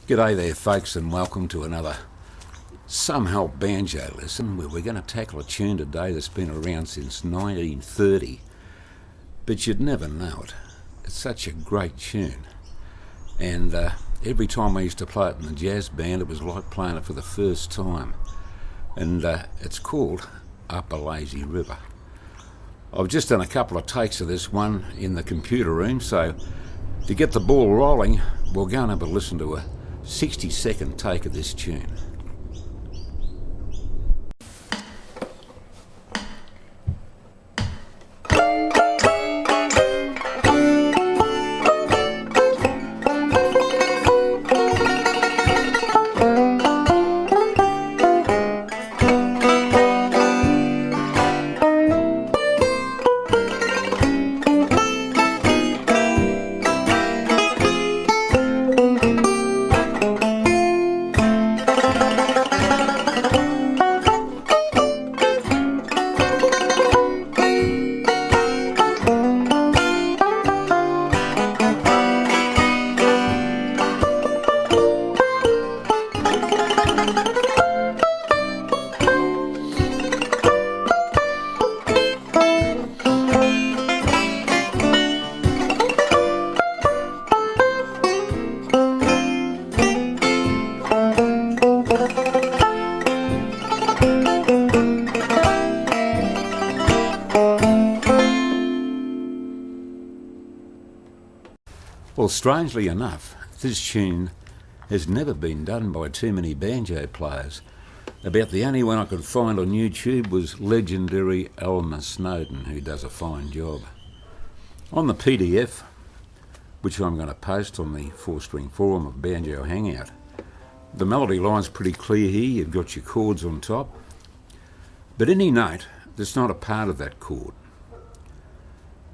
G'day there folks, and welcome to another Some Help Banjo lesson where we're going to tackle a tune today that's been around since 1930, but you'd never know it. It's such a great tune, and every time I used to play it in the jazz band it was like playing it for the first time, and it's called Up a Lazy River. I've just done a couple of takes of this one in the computer room, so to get the ball rolling we'll go and have a listen to a 60-second take of this tune. Well, strangely enough, this tune has never been done by too many banjo players. About the only one I could find on YouTube was legendary Elmer Snowden, who does a fine job. On the PDF, which I'm going to post on the 4-string forum of Banjo Hangout, the melody line's pretty clear here. You've got your chords on top, but any note that's not a part of that chord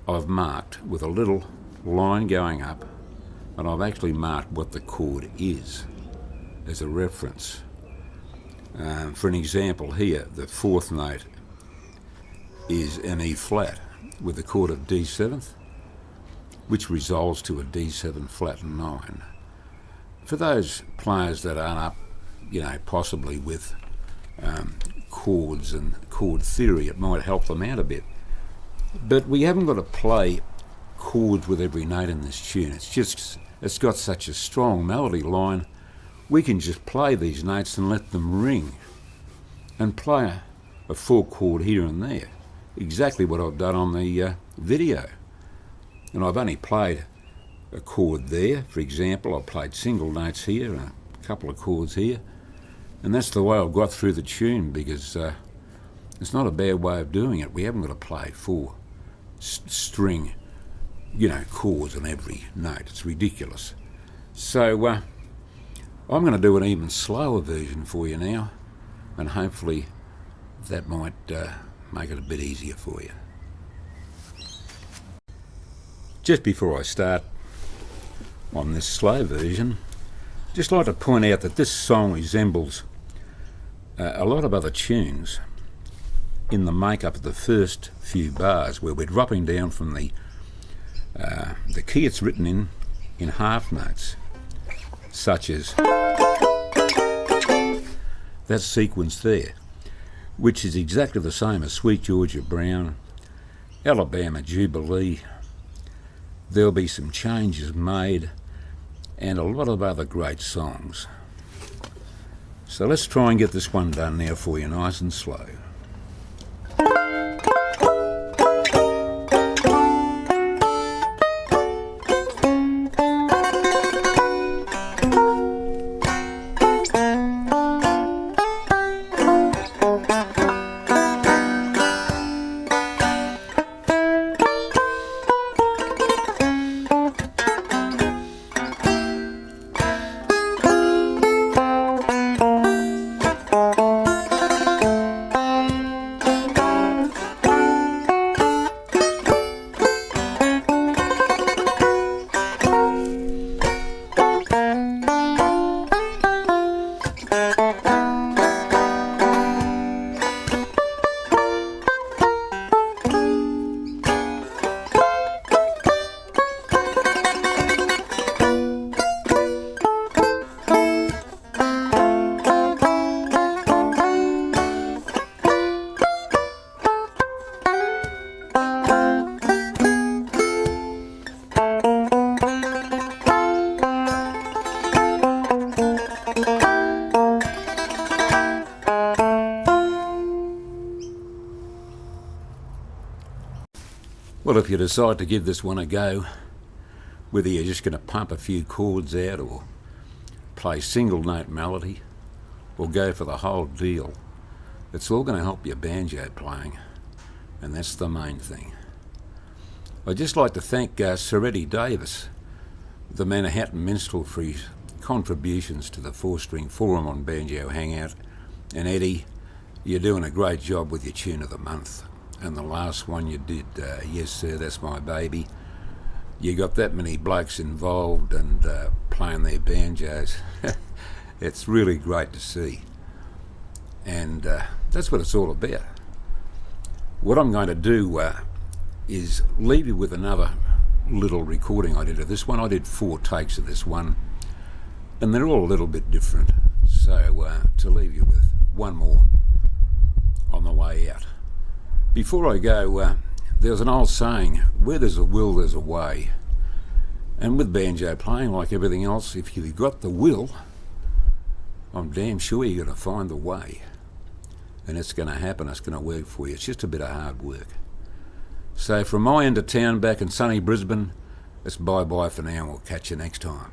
I've marked with a little line going up, and I've actually marked what the chord is as a reference. For an example here, the fourth note is an E flat with the chord of D7th, which resolves to a D7 flat 9. For those players that aren't up, possibly with chords and chord theory, it might help them out a bit. But we haven't got to play chords with every note in this tune. It's got such a strong melody line, we can just play these notes and let them ring and play a 4 chord here and there, exactly what I've done on the video. And I've only played a chord there. For example, I've played single notes here and a couple of chords here, and that's the way I've got through the tune, because it's not a bad way of doing it. We haven't got to play 4 string chords on every note. It's ridiculous. So I'm going to do an even slower version for you now, and hopefully that might make it a bit easier for you. Just before I start on this slow version, just like to point out that this song resembles a lot of other tunes in the makeup of the first few bars, where we're dropping down from the key it's written in half notes, such as that sequence there, which is exactly the same as Sweet Georgia Brown, Alabama Jubilee, There'll Be Some Changes Made, and a lot of other great songs. So let's try and get this one done now for you, nice and slow. Well, if you decide to give this one a go, whether you're just going to pump a few chords out or play single note melody or go for the whole deal, it's all going to help your banjo playing, and that's the main thing. I'd just like to thank Sir Eddie Davis, the Manhattan Minstrel, for his contributions to the 4-string forum on Banjo Hangout. And Eddie, you're doing a great job with your tune of the month. And the last one you did, Yes Sir, That's My Baby, you got that many blokes involved and playing their banjos. It's really great to see. And that's what it's all about. What I'm going to do is leave you with another little recording I did of this one. I did 4 takes of this one, and they're all a little bit different. So to leave you with one more on the way out. Before I go, there's an old saying, where there's a will, there's a way. And with banjo playing, like everything else, if you've got the will, I'm damn sure you're going to find the way. And it's going to happen, it's going to work for you. It's just a bit of hard work. So from my end of town back in sunny Brisbane, it's bye-bye for now, and we'll catch you next time.